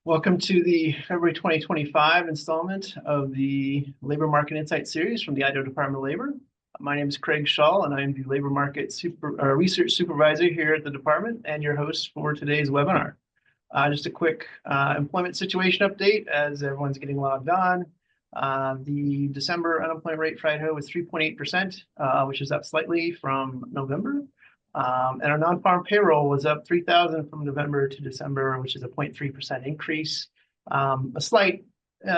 Welcome to the February 2025 installment of the Labor Market Insight Series from the Idaho Department of Labor. My name is Craig Shull, and I am the Labor Market Research Supervisor here at the department and your host for today's webinar. Just a quick employment situation update as everyone's getting logged on. The December unemployment rate for Idaho was 3.8%, which is up slightly from November. And our non-farm payroll was up 3,000 from November to December, which is a 0.3% increase. A slight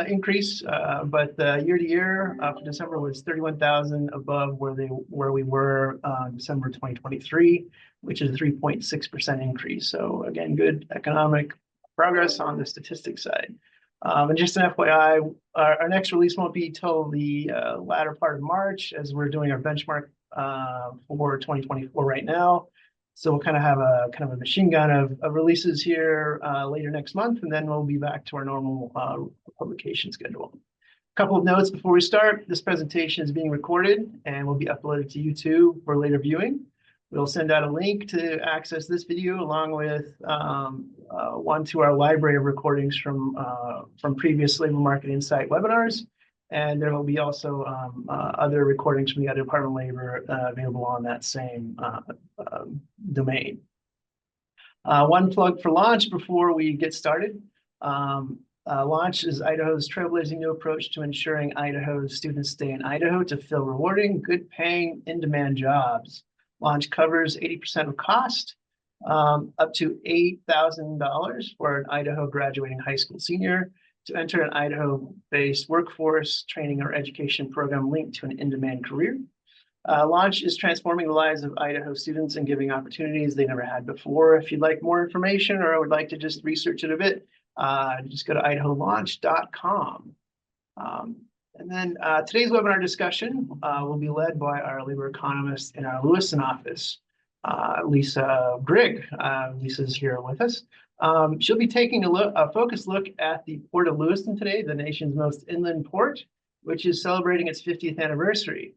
increase, but year to year for December was 31,000 above where we were December 2023, which is a 3.6% increase. So again, good economic progress on the statistics side. And just an FYI, our next release won't be till the latter part of March, as we're doing our benchmark for 2024 right now. So we'll kind of have a machine gun of releases here later next month, and then we'll be back to our normal publication schedule. A couple of notes before we start. This presentation is being recorded and will be uploaded to YouTube for later viewing. We'll send out a link to access this video along with one to our library of recordings from previous Labor Market Insight webinars. And there will be also other recordings from the Idaho Department of Labor available on that same domain. One plug for Launch before we get started. Launch is Idaho's trailblazing new approach to ensuring Idaho's students stay in Idaho to fill rewarding, good-paying, in-demand jobs. Launch covers 80% of cost, up to $8,000 for an Idaho graduating high school senior to enter an Idaho-based workforce training or education program linked to an in-demand career. Launch is transforming the lives of Idaho students and giving opportunities they never had before. If you'd like more information or would like to just research it a bit, just go to idaholaunch.com. And then today's webinar discussion will be led by our labor economist in our Lewiston office, Lisa Grigg. Lisa's here with us. She'll be taking a focused look at the Port of Lewiston today, the nation's most inland port, which is celebrating its 50th anniversary.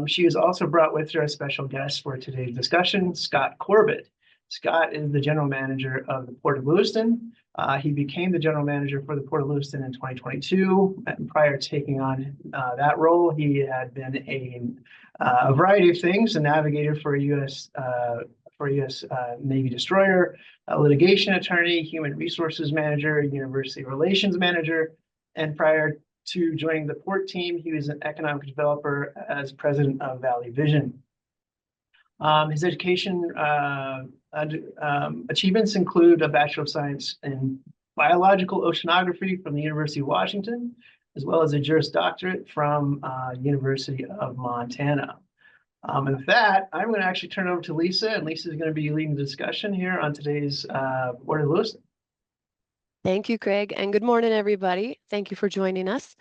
She has also brought with her a special guest for today's discussion, Scott Corbitt. Scott is the general manager of the Port of Lewiston. He became the general manager for the Port of Lewiston in 2022. And prior to taking on that role, he had been a variety of things: a navigator for a U.S. Navy destroyer, a litigation attorney, human resources manager, university relations manager, and prior to joining the port team, he was an economic developer as president of Valley Vision. His education achievements include a Bachelor of Science in Biological Oceanography from the University of Washington, as well as a Juris Doctorate from University of Montana. And with that, I'm going to actually turn it over to Lisa, and Lisa is going to be leading the discussion here on today's Port of Lewiston. Thank you, Craig, and good morning, everybody. Thank you for joining us.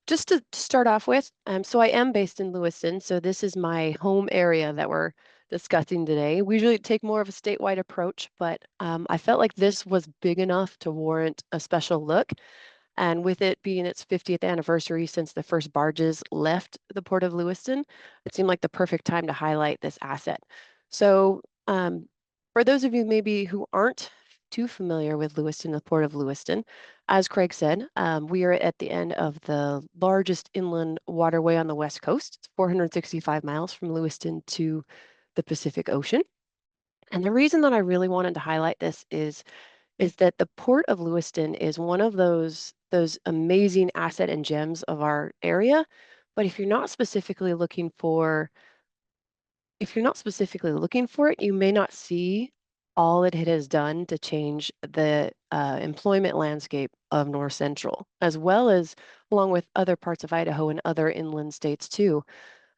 Just to start off with, so I am based in Lewiston, so this is my home area that we're discussing today. We usually take more of a statewide approach, but I felt like this was big enough to warrant a special look. And with it being its 50th anniversary since the first barges left the Port of Lewiston, it seemed like the perfect time to highlight this asset. So for those of you maybe who aren't too familiar with Lewiston, the Port of Lewiston, as Craig said, we are at the end of the largest inland waterway on the West Coast. It's 465 miles from Lewiston to the Pacific Ocean. And the reason that I really wanted to highlight this is that the Port of Lewiston is one of those amazing asset and gems of our area. But if you're not specifically looking for it, you may not see all it has done to change the employment landscape of North Central, as well as along with other parts of Idaho and other inland states too.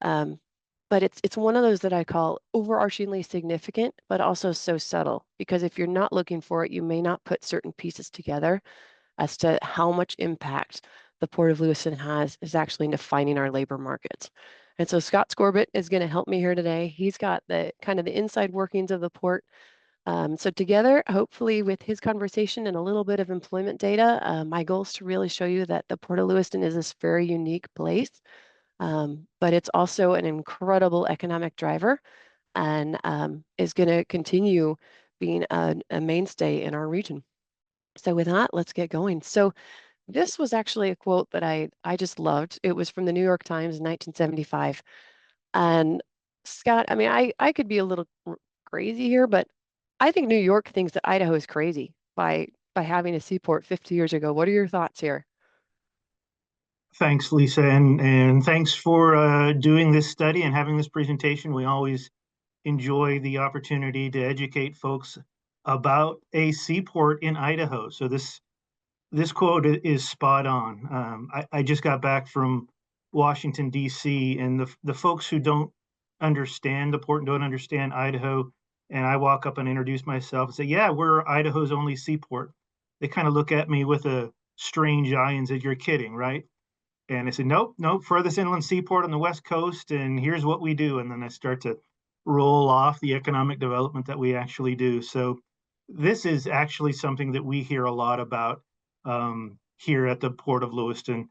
But it's one of those that I call overarchingly significant, but also so subtle, because if you're not looking for it, you may not put certain pieces together as to how much impact the Port of Lewiston is actually in defining our labor markets. And so Scott Corbitt is going to help me here today. He's got the kind of the inside workings of the port. So together, hopefully with his conversation and a little bit of employment data, my goal is to really show you that the Port of Lewiston is this very unique place, but it's also an incredible economic driver and is going to continue being a mainstay in our region. So with that, let's get going. So this was actually a quote that I just loved. It was from the New York Times in 1975. And Scott, I mean, I could be a little crazy here, but I think New York thinks that Idaho is crazy by having a seaport 50 years ago. What are your thoughts here? Thanks, Lisa, and thanks for doing this study and having this presentation. We always enjoy the opportunity to educate folks about a seaport in Idaho. So this quote is spot on. I just got back from Washington, D.C., and the folks who don't understand the port and don't understand Idaho, and I walk up and introduce myself and say, "Yeah, we're Idaho's only seaport." They kind of look at me with a strange eye and say, "You're kidding, right?" And I said, nope, nope, furthest inland seaport on the West Coast, and here's what we do. And then I start to roll off the economic development that we actually do. So this is actually something that we hear a lot about here at the Port of Lewiston.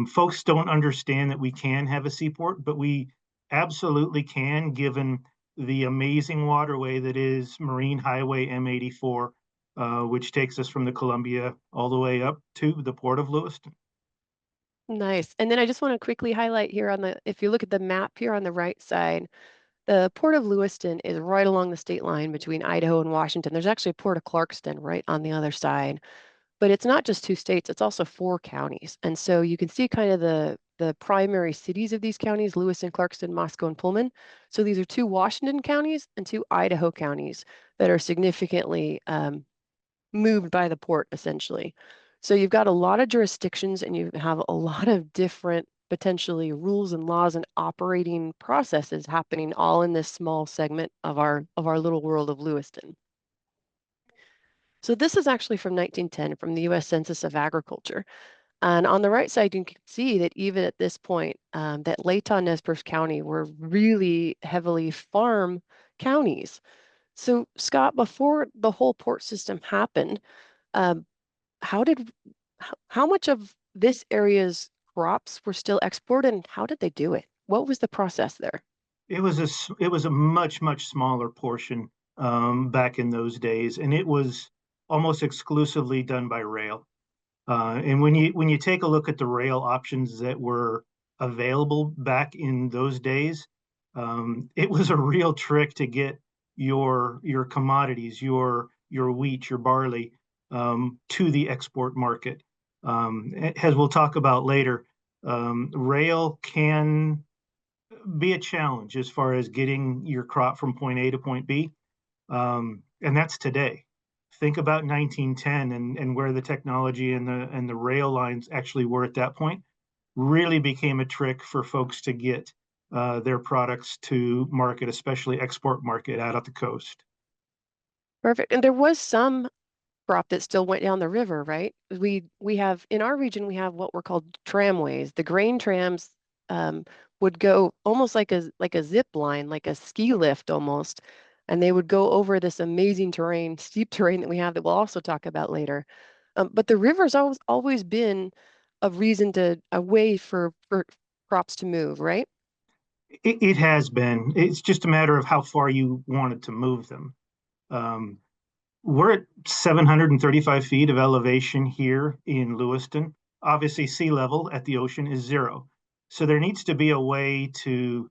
Folks don't understand that we can have a seaport, but we absolutely can, given the amazing waterway that is Marine Highway M84, which takes us from the Columbia all the way up to the Port of Lewiston. Nice. And then I just want to quickly highlight here if you look at the map here on the right side, the Port of Lewiston is right along the state line between Idaho and Washington. There's actually a Port of Clarkston right on the other side. But it's not just two states, it's also four counties. And so you can see kind of the primary cities of these counties, Lewiston, Clarkston, Moscow, and Pullman. So these are two Washington counties and two Idaho counties that are significantly moved by the port, essentially. So you've got a lot of jurisdictions and you have a lot of different potentially rules and laws and operating processes happening all in this small segment of our little world of Lewiston. So this is actually from 1910 from the U.S. Census of Agriculture. And on the right side, you can see that even at this point, that Layton, Nez Perce County were really heavily farm counties. So Scott, before the whole port system happened, um, how did how much of this area's crops were still exported and how did they do it? What was the process there? It was a much smaller portion back in those days, and it was almost exclusively done by rail. And when you take a look at the rail options that were available back in those days, it was a real trick to get your commodities, your wheat, your barley, to the export market. As we'll talk about later, rail can be a challenge as far as getting your crop from point A to point B. And that's today. Think about 1910 and where the technology and the rail lines actually were at that point. Really became a trick for folks to get their products to market, especially export market out at the coast. Perfect. And there was some crop that still went down the river, right? We have in our region we have what were called tramways. The grain trams would go almost like a zip line, like a ski lift almost, and they would go over this amazing terrain, steep terrain that we have that we'll also talk about later. But the river's always been a way for crops to move, right? It has been. It's just a matter of how far you wanted to move them. Um, we're at 735 feet of elevation here in Lewiston. Obviously, sea level at the ocean is zero. So there needs to be a way to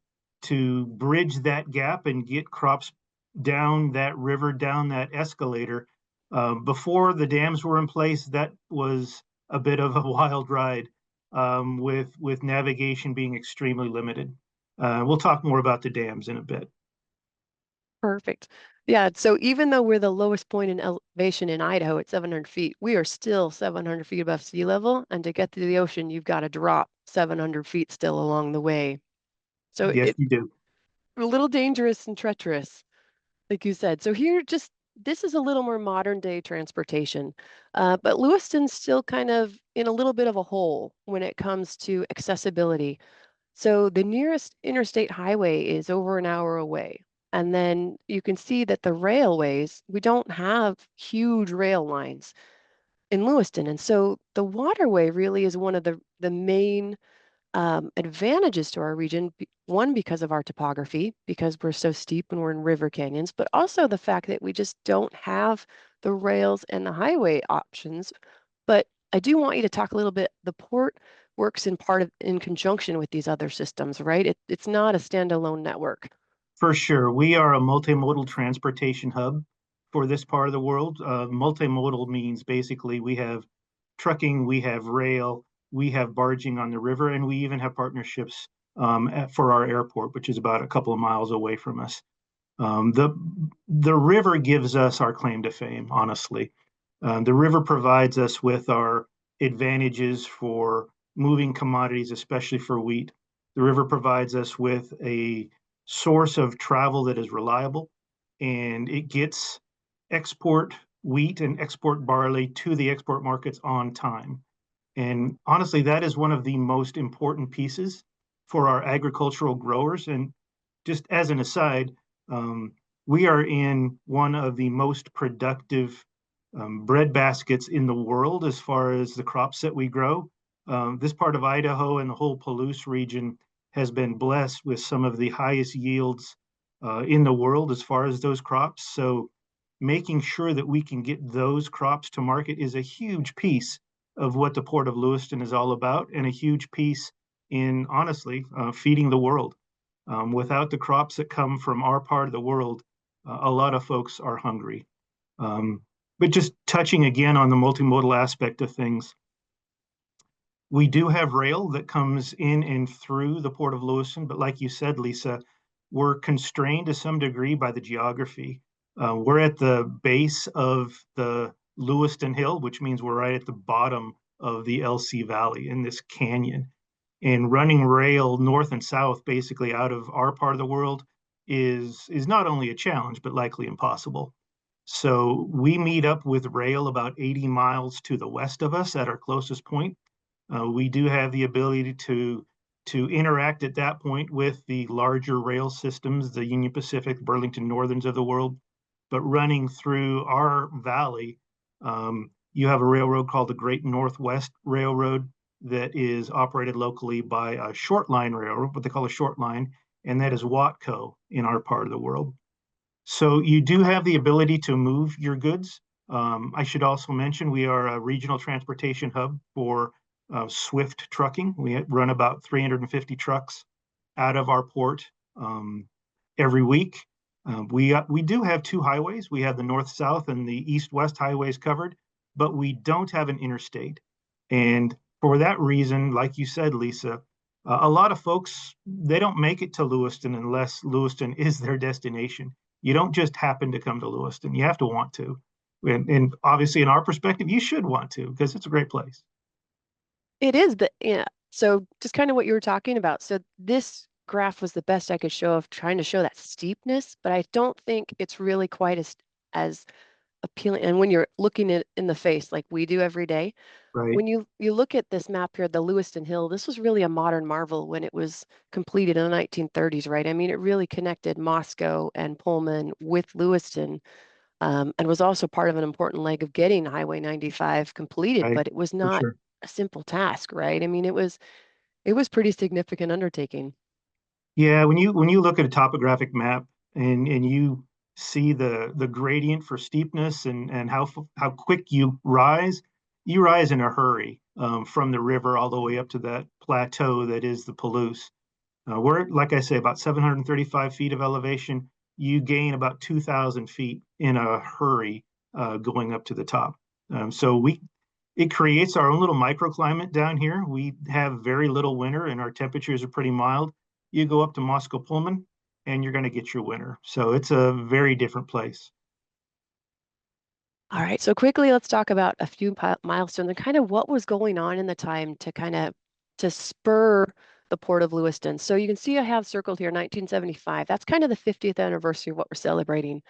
bridge that gap and get crops down that river, down that escalator. Before the dams were in place, that was a bit of a wild ride, with navigation being extremely limited. We'll talk more about the dams in a bit. Perfect. Yeah, so even though we're the lowest point in elevation in Idaho at 700 feet, we are still 700 feet above sea level. And to get to the ocean, you've got to drop 700 feet still along the way. So Yes, it's you do. a little dangerous and treacherous, like you said. So here, just this is a little more modern day transportation. But Lewiston's still kind of in a little bit of a hole when it comes to accessibility. So the nearest interstate highway is over an hour away. And then you can see that the railways, we don't have huge rail lines in Lewiston. And so the waterway really is one of the main advantages to our region. One, because of our topography, because we're so steep and we're in river canyons, but also the fact that we just don't have the rails and the highway options. But I do want you to talk a little bit. The port works in conjunction with these other systems, right? It's not a standalone network. For sure. We are a multimodal transportation hub for this part of the world. Multimodal means basically we have trucking, we have rail, we have barging on the river, and we even have partnerships for our airport, which is about a couple of miles away from us. The river gives us our claim to fame, honestly. The river provides us with our advantages for moving commodities, especially for wheat. The river provides us with a source of travel that is reliable, and it gets export wheat and export barley to the export markets on time. And honestly, that is one of the most important pieces for our agricultural growers. And just as an aside, we are in one of the most productive bread baskets in the world as far as the crops that we grow. This part of Idaho and the whole Palouse region has been blessed with some of the highest yields in the world as far as those crops. So making sure that we can get those crops to market is a huge piece of what the Port of Lewiston is all about, and a huge piece in, honestly, feeding the world. Without the crops that come from our part of the world, a lot of folks are hungry. But just touching again on the multimodal aspect of things, we do have rail that comes in and through the Port of Lewiston, but like you said, Lisa, we're constrained to some degree by the geography. We're at the base of the Lewiston Hill, which means we're right at the bottom of the LC Valley in this canyon. And running rail north and south, basically out of our part of the world, is not only a challenge, but likely impossible. So we meet up with rail about 80 miles to the west of us at our closest point. We do have the ability to interact at that point with the larger rail systems, the Union Pacific, Burlington Northerns of the world. But running through our valley, you have a railroad called the Great Northwest Railroad that is operated locally by a short line railroad, what they call a short line, and that is Watco in our part of the world. So you do have the ability to move your goods. I should also mention we are a regional transportation hub for Swift trucking. We run about 350 trucks out of our port every week. We do have two highways. We have the north-south and the east-west highways covered, but we don't have an interstate. And for that reason, like you said, Lisa, a lot of folks, they don't make it to Lewiston unless Lewiston is their destination. You don't just happen to come to Lewiston. You have to want to. And obviously, in our perspective, you should want to because it's a great place. It is, but yeah. So just kind of what you were talking about. So this graph was the best I could show of trying to show that steepness, but I don't think it's really quite as appealing. And when you're looking it in the face like we do every day, Right. when you look at this map here, the Lewiston Hill, this was really a modern marvel when it was completed in the 1930s, right? I mean, it really connected Moscow and Pullman with Lewiston, and was also part of an important leg of getting Highway 95 completed, Right. but it was For not sure. a simple task, right? I mean, it was pretty significant undertaking. Yeah, when you look at a topographic map and you see the gradient for steepness and how quick you rise in a hurry from the river all the way up to that plateau that is the Palouse. We're, like I say, about 735 feet of elevation. You gain about 2,000 feet in a hurry going up to the top. So it creates our own little microclimate down here. We have very little winter and our temperatures are pretty mild. You go up to Moscow Pullman and you're going to get your winter. So it's a very different place. All right, so quickly, let's talk about a few milestones and kind of what was going on in the time to to spur the Port of Lewiston. So you can see I have circled here 1975. That's kind of the 50th anniversary of what we're celebrating.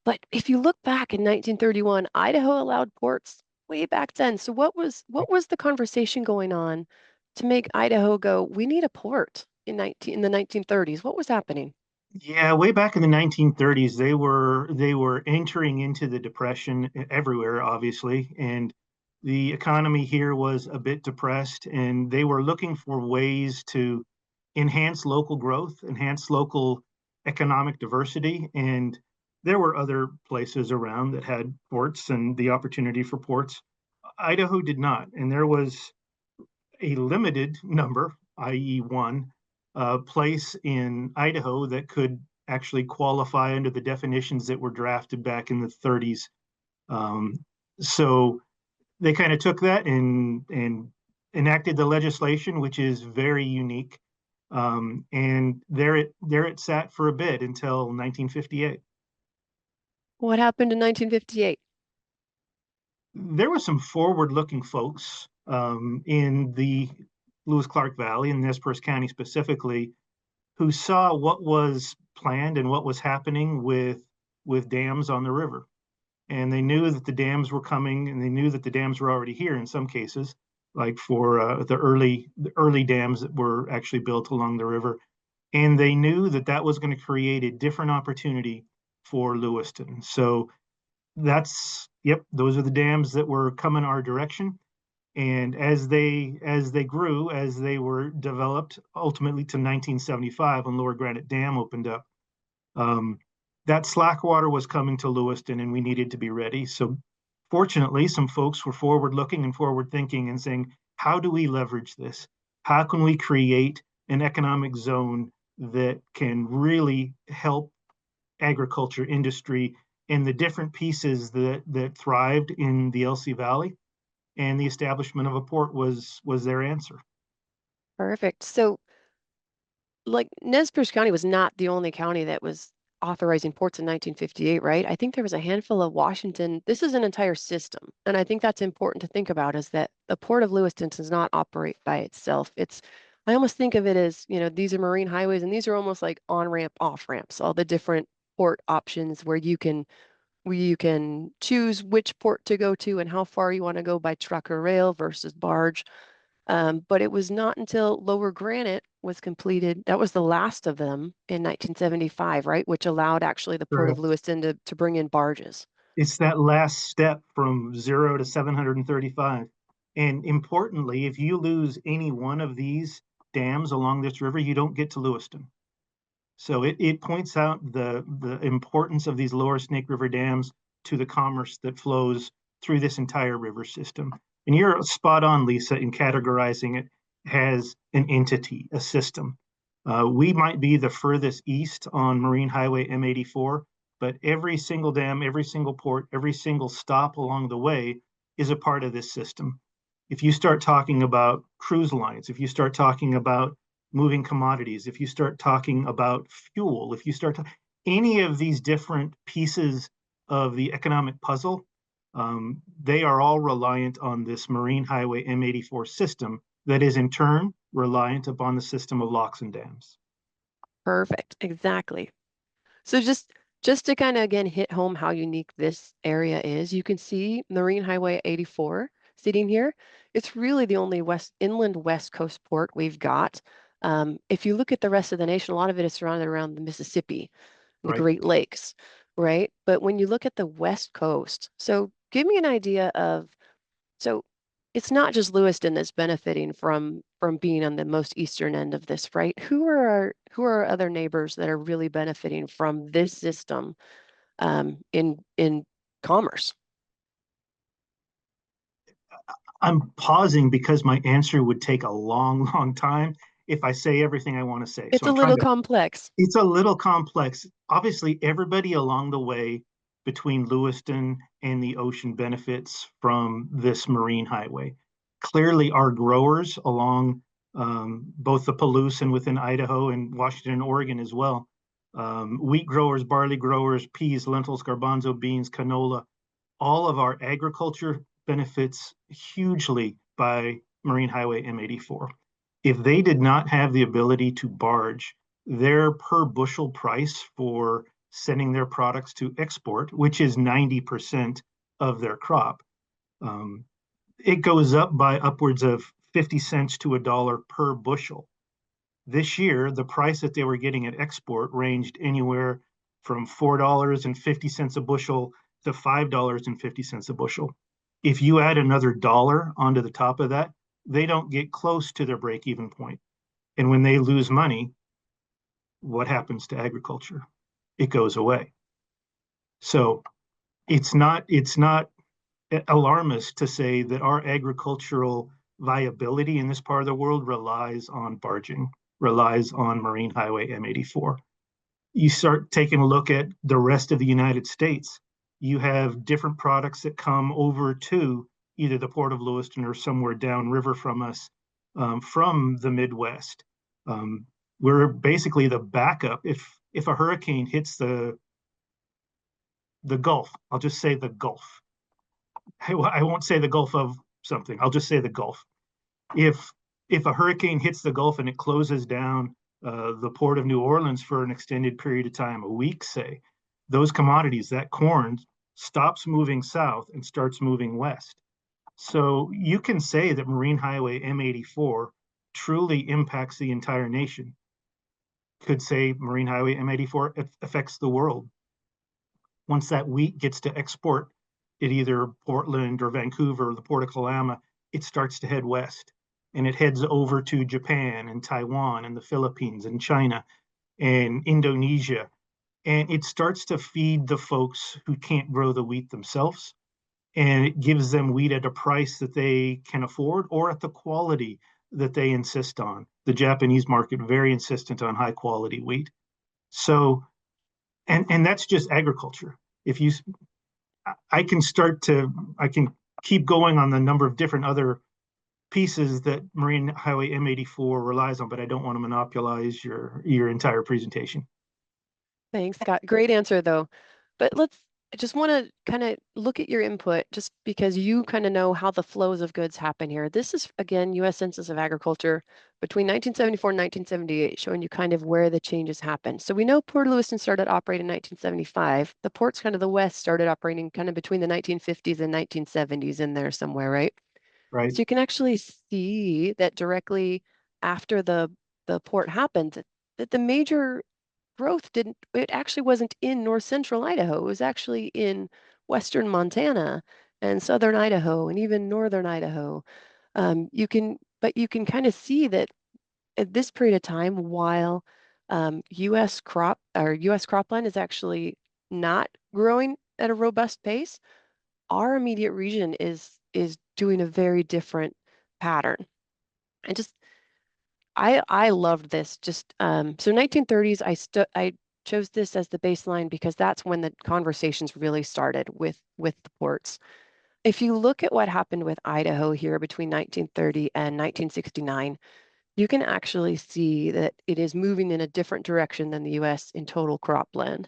But if you look back in 1931, Idaho allowed ports way back then. So what was the conversation going on to make Idaho go, we need a port in the 1930s? What was happening? Yeah, way back in the 1930s, they were entering into the Depression everywhere, obviously, and the economy here was a bit depressed, and they were looking for ways to enhance local growth, enhance local economic diversity. And there were other places around that had ports and the opportunity for ports. Idaho did not. And there was a limited number, i.e., one place in Idaho that could actually qualify under the definitions that were drafted back in the 30s. So they kind of took that and enacted the legislation, which is very unique. And there it sat for a bit until 1958. What happened in 1958? There were some forward-looking folks in the Lewis-Clark Valley, in Nez Perce County specifically, who saw what was planned and what was happening with dams on the river. And they knew that the dams were coming, and they knew that the dams were already here in some cases, like for the early dams that were actually built along the river. And they knew that that was going to create a different opportunity for Lewiston. So those are the dams that were coming our direction. And as they grew, as they were developed, ultimately to 1975 when Lower Granite Dam opened up, that slack water was coming to Lewiston, and we needed to be ready. So fortunately, some folks were forward looking and forward thinking and saying, how do we leverage this? How can we create an economic zone that can really help agriculture industry and the different pieces that thrived in the LC Valley? And the establishment of a port was their answer. Perfect. So, like, Nez Perce County was not the only county that was authorizing ports in 1958, right? I think there was a handful of Washington. This is an entire system. And I think that's important to think about, is that the Port of Lewiston does not operate by itself. I almost think of it as, these are marine highways, and these are almost like on-ramp, off-ramps, all the different port options where you can choose which port to go to and how far you want to go by truck or rail versus barge. But it was not until Lower Granite was completed, that was the last of them in 1975, right? Which allowed actually the Port of Correct. Lewiston to bring in barges. It's that last step from 0 to 735. And importantly, if you lose any one of these dams along this river, you don't get to Lewiston. So it points out the importance of these lower Snake River dams to the commerce that flows through this entire river system. And you're spot on, Lisa, in categorizing it as an entity, a system. We might be the furthest east on Marine Highway M84, but every single dam, every single port, every single stop along the way is a part of this system. If you start talking about cruise lines, if you start talking about moving commodities, if you start talking about fuel, if you start any of these different pieces of the economic puzzle, they are all reliant on this Marine Highway M84 system that is in turn reliant upon the system of locks and dams. Perfect. Exactly. So just to kind of again hit home how unique this area is, you can see Marine Highway 84 sitting here. It's really the only inland West Coast port we've got. If you look at the rest of the nation, a lot of it is surrounded around the Mississippi, the Right. Great Lakes, right? But when you look at the West Coast, so give me an idea of, so it's not just Lewiston that's benefiting from being on the most eastern end of this, right? Who are our other neighbors that are really benefiting from this system in commerce? I'm pausing because my answer would take a long, long time if I say everything I want to say. It's So a I'm trying little to, complex. it's a little complex. Obviously, everybody along the way between Lewiston and the ocean benefits from this marine highway. Clearly, our growers along both the Palouse and within Idaho and Washington and Oregon as well. Wheat growers, barley growers, peas, lentils, garbanzo beans, canola, all of our agriculture benefits hugely by Marine Highway M84. If they did not have the ability to barge, their per bushel price for sending their products to export, which is 90% of their crop, it goes up by upwards of 50 cents to $1 per bushel. This year, the price that they were getting at export ranged anywhere from $4.50 a bushel to $5.50 a bushel. If you add another dollar onto the top of that, they don't get close to their break-even point. And when they lose money, what happens to agriculture? It goes away. So it's not alarmist to say that our agricultural viability in this part of the world relies on barging, relies on Marine Highway M84. You start taking a look at the rest of the United States, you have different products that come over to either the Port of Lewiston or somewhere downriver from us, from the Midwest. We're basically the backup. If a hurricane hits the Gulf, I'll just say the Gulf. I won't say the Gulf of something. I'll just say the Gulf. If a hurricane hits the Gulf and it closes down the Port of New Orleans for an extended period of time, a week, say, those commodities, that corn, stops moving south and starts moving west. So you can say that Marine Highway M84 truly impacts the entire nation. Could say Marine Highway M84 affects the world. Once that wheat gets to export at either Portland or Vancouver or the Port of Kalama, it starts to head west. And it heads over to Japan and Taiwan and the Philippines and China and Indonesia. And it starts to feed the folks who can't grow the wheat themselves. And it gives them wheat at a price that they can afford or at the quality that they insist on. The Japanese market, very insistent on high quality wheat. So, and that's just agriculture. If you, I can keep going on the number of different other pieces that Marine Highway M84 relies on, but I don't want to monopolize your entire presentation. Thanks, Scott. Great answer, though. But I just want to kind of look at your input just because you kind of know how the flows of goods happen here. This is, again, U.S. Census of Agriculture between 1974 and 1978, showing you kind of where the changes happened. So we know Port of Lewiston started operating in 1975. The ports kind of the West started operating kind of between the 1950s and 1970s in there somewhere, right? Right. So you can actually see that directly after the port happened, that the major growth it actually wasn't in north central Idaho. It was actually in western Montana and southern Idaho and even northern Idaho. You can kind of see that at this period of time, while U.S. cropland is actually not growing at a robust pace, our immediate region is doing a very different pattern. And just I loved this. Just so 1930s, I chose this as the baseline because that's when the conversations really started with the ports. If you look at what happened with Idaho here between 1930 and 1969, you can actually see that it is moving in a different direction than the U.S. in total cropland.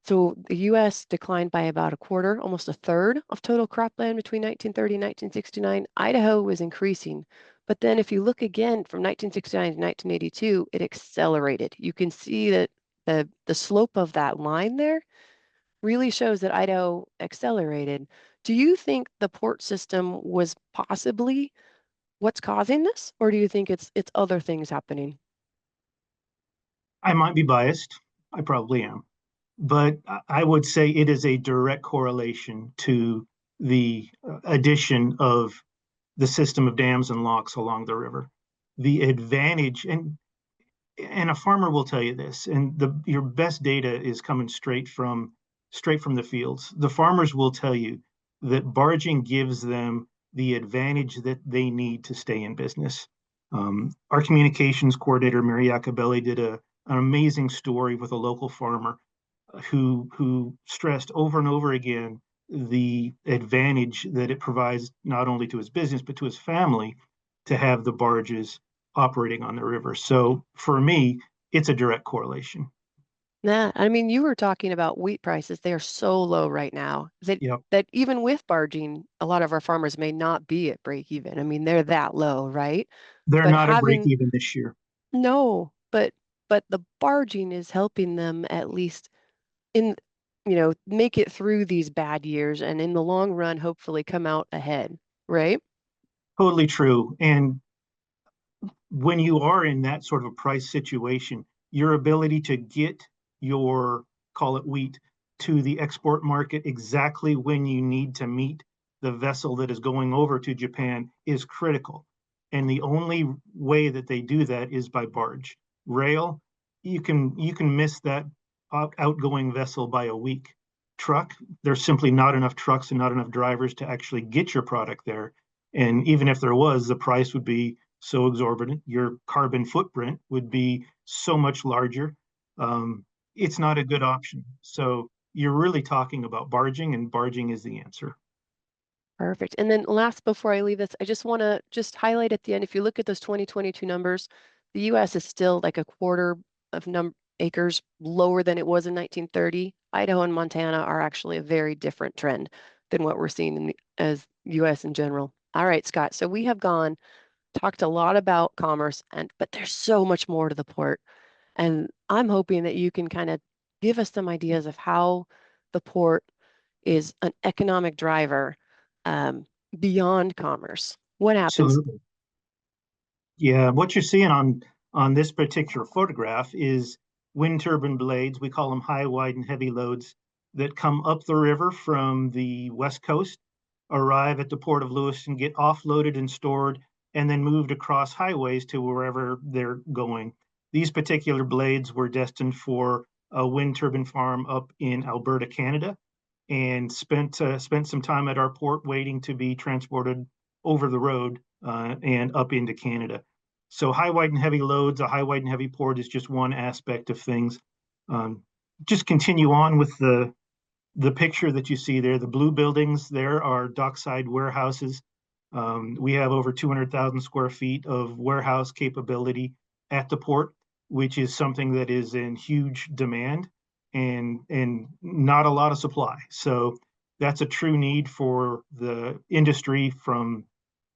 So the U.S. declined by about a quarter, almost a third of total cropland between 1930 and 1969. Idaho was increasing. But then if you look again from 1969 to 1982, it accelerated. You can see that the slope of that line there really shows that Idaho accelerated. Do you think the port system was possibly what's causing this, or do you think it's other things happening? I might be biased. I probably am. But I would say it is a direct correlation to the addition of the system of dams and locks along the river. The advantage, and a farmer will tell you this, and your best data is coming straight from the fields. The farmers will tell you that barging gives them the advantage that they need to stay in business. Our communications coordinator, Mary Iacobelli, did an amazing story with a local farmer who stressed over and over again the advantage that it provides not only to his business but to his family to have the barges operating on the river. So for me, it's a direct correlation. Yeah, I mean, you were talking about wheat prices. They are so low right now that Yep. that even with barging, a lot of our farmers may not be at break even. I mean, they're that low, right? They're But not at break having even this year. no, but the barging is helping them at least in, make it through these bad years and in the long run, hopefully come out ahead, right? Totally true. And when you are in that sort of a price situation, your ability to get your, call it wheat, to the export market exactly when you need to meet the vessel that is going over to Japan is critical. And the only way that they do that is by barge. Rail, you can miss that outgoing vessel by a week. Truck, there's simply not enough trucks and not enough drivers to actually get your product there. And even if there was, the price would be so exorbitant. Your carbon footprint would be so much larger. It's not a good option. So you're really talking about barging, and barging is the answer. Perfect. And then last, before I leave this, I just want to highlight at the end, if you look at those 2022 numbers, the US is still like a quarter of acres lower than it was in 1930. Idaho and Montana are actually a very different trend than what we're seeing in the as US in general. All right, Scott. So we have talked a lot about commerce, but there's so much more to the port. And I'm hoping that you can kind of give us some ideas of how the port is an economic driver beyond commerce. What happens? Absolutely. Yeah, what you're seeing on this particular photograph is wind turbine blades. We call them high, wide, and heavy loads that come up the river from the West Coast, arrive at the Port of Lewiston, get offloaded and stored, and then moved across highways to wherever they're going. These particular blades were destined for a wind turbine farm up in Alberta, Canada, and spent some time at our port waiting to be transported over the road and up into Canada. So high, wide, and heavy loads, a high, wide, and heavy port is just one aspect of things. Just continue on with the picture that you see there. The blue buildings there are dockside warehouses. We have over 200,000 square feet of warehouse capability at the port, which is something that is in huge demand and not a lot of supply. So that's a true need for the industry from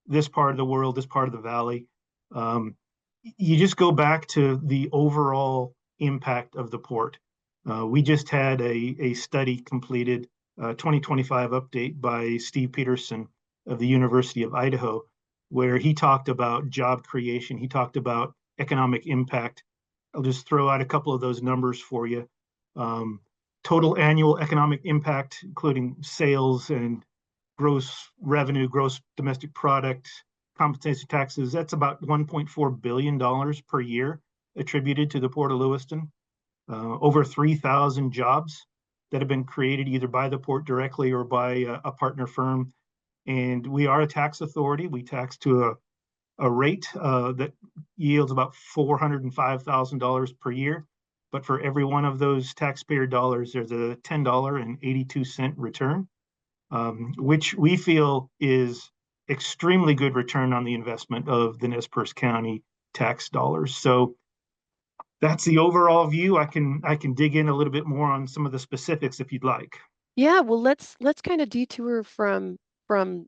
this part of the world, this part of the valley. You just go back to the overall impact of the port. We just had a study completed, 2025 update by Steve Peterson of the University of Idaho, where he talked about job creation. He talked about economic impact. I'll just throw out a couple of those numbers for you. Total annual economic impact, including sales and gross revenue, gross domestic product, compensation taxes, that's about $1.4 billion per year attributed to the Port of Lewiston. Over 3,000 jobs that have been created either by the port directly or by a partner firm. And we are a tax authority. We tax to a rate that yields about $405,000 per year. But for every one of those taxpayer dollars, there's a $10.82 return, which we feel is extremely good return on the investment of the Nez Perce County tax dollars. So that's the overall view. I can dig in a little bit more on some of the specifics if you'd like. Yeah, well, let's kind of detour from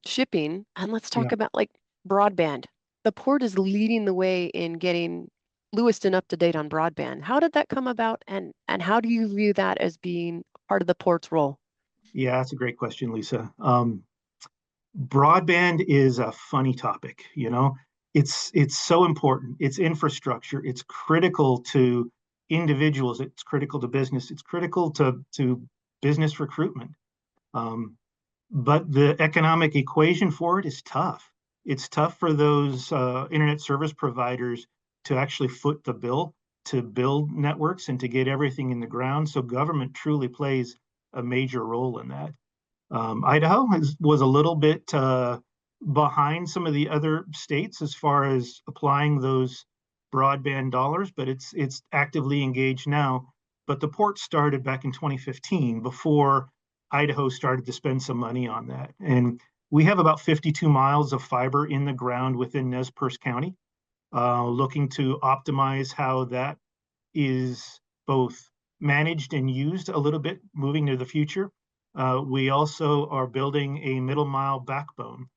shipping and let's talk about like broadband. The port is leading the way in getting Lewiston up to date on broadband. How did that come about, and how do you view that as being part of the port's role? Yeah, that's a great question, Lisa. Broadband is a funny topic, you know. It's so important. It's infrastructure. It's critical to individuals. It's critical to business. It's critical to business recruitment. But the economic equation for it is tough. It's tough for those internet service providers to actually foot the bill to build networks and to get everything in the ground. So government truly plays a major role in that. Idaho was a little bit behind some of the other states as far as applying those broadband dollars, but it's actively engaged now. But the port started back in 2015 before Idaho started to spend some money on that. And we have about 52 miles of fiber in the ground within Nez Perce County, looking to optimize how that is both managed and used a little bit moving to the future. We also are building a middle mile backbone,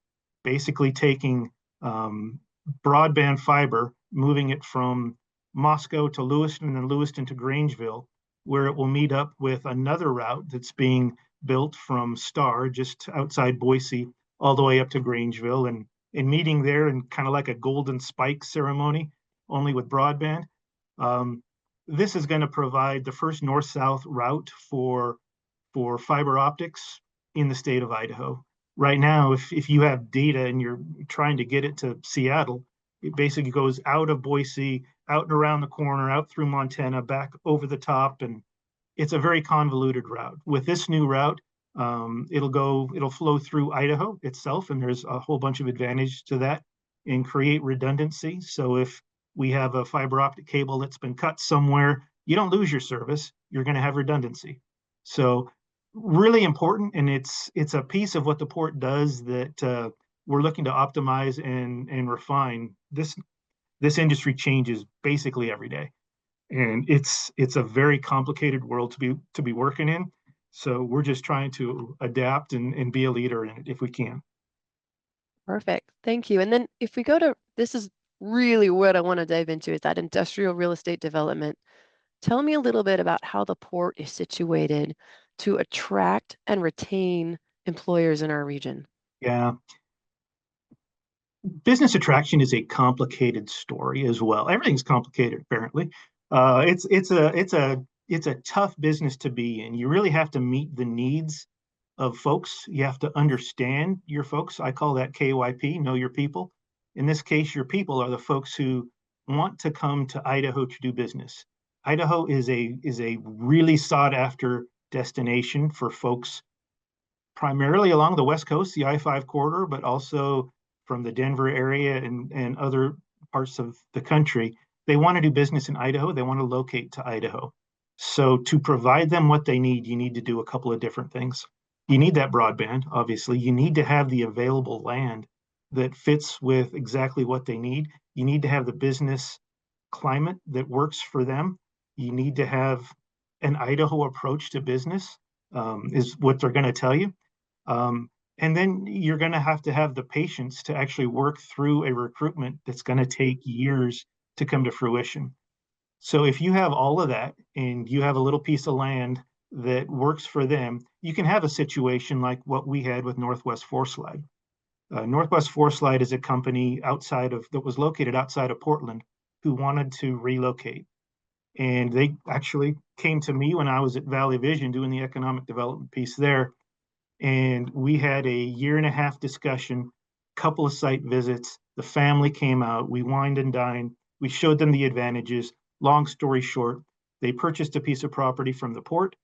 basically taking broadband fiber, moving it from Moscow to Lewiston and then Lewiston to Grangeville, where it will meet up with another route that's being built from Star, just outside Boise, all the way up to Grangeville, and meeting there and kind of like a golden spike ceremony, only with broadband. This is going to provide the first north-south route for fiber optics in the state of Idaho. Right now, if you have data and you're trying to get it to Seattle, it basically goes out of Boise, out and around the corner, out through Montana, back over the top, and it's a very convoluted route. With this new route, it'll flow through Idaho itself, and there's a whole bunch of advantage to that and create redundancy. So if we have a fiber optic cable that's been cut somewhere, you don't lose your service, you're going to have redundancy. So really important, and it's a piece of what the port does that we're looking to optimize and refine. This industry changes basically every day, and it's a very complicated world to be working in. So we're just trying to adapt and be a leader in it if we can. Perfect. Thank you. And then if we go to, this is really what I want to dive into, is that industrial real estate development. Tell me a little bit about how the port is situated to attract and retain employers in our region. Yeah, business attraction is a complicated story as well. Everything's complicated, apparently. It's a tough business to be in. You really have to meet the needs of folks. You have to understand your folks. I call that KYP, know your people. In this case, your people are the folks who want to come to Idaho to do business. Idaho is a really sought after destination for folks primarily along the West Coast, the I-5 corridor, but also from the Denver area and other parts of the country. They want to do business in Idaho. They want to locate to Idaho. So to provide them what they need, you need to do a couple of different things. You need that broadband, obviously. You need to have the available land that fits with exactly what they need. You need to have the business climate that works for them. You need to have an Idaho approach to business, is what they're going to tell you. And then you're going to have the patience to actually work through a recruitment that's going to take years to come to fruition. So if you have all of that and you have a little piece of land that works for them, you can have a situation like what we had with Northwest Forslide. Northwest Forslide is a company that was located outside of Portland who wanted to relocate. And they actually came to me when I was at Valley Vision doing the economic development piece there. And we had a 1.5-year discussion, couple of site visits. The family came out, we wined and dined, we showed them the advantages. Long story short, they purchased a piece of property from the port,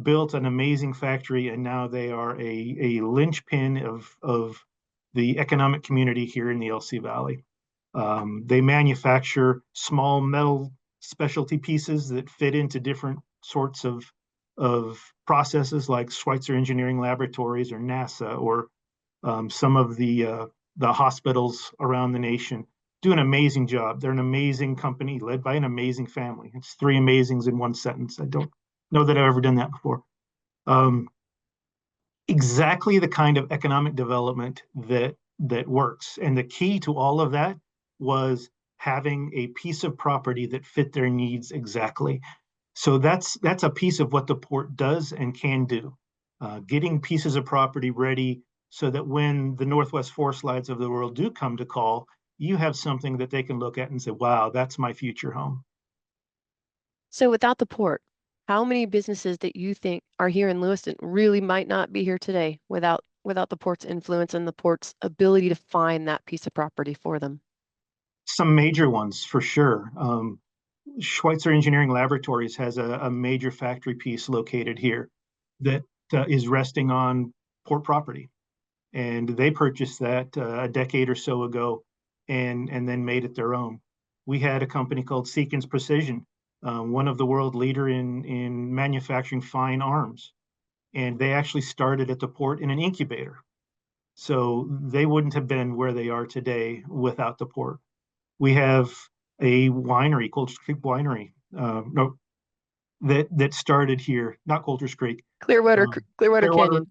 built an amazing factory, and now they are a linchpin of the economic community here in the LC Valley. They manufacture small metal specialty pieces that fit into different sorts of processes like Schweitzer Engineering Laboratories or NASA or some of the hospitals around the nation. Do an amazing job. They're an amazing company led by an amazing family. It's 3 amazings in one sentence. I don't know that I've ever done that before. Exactly the kind of economic development that works. And the key to all of that was having a piece of property that fit their needs exactly. So that's a piece of what the port does and can do. Getting pieces of property ready so that when the Northwest Forslides of the world do come to call, you have something that they can look at and say, wow, that's my future home. So without the port, how many businesses that you think are here in Lewiston really might not be here today without the port's influence and the port's ability to find that piece of property for them? Some major ones for sure. Schweitzer Engineering Laboratories has a major factory piece located here that is resting on port property. And they purchased that a decade or so ago and then made it their own. We had a company called Seekins Precision, one of the world leader in manufacturing fine arms. And they actually started at the port in an incubator. So they wouldn't have been where they are today without the port. We have a winery, Coulter's Creek Winery, that started here, not Coulter's Creek. Clearwater Canyon.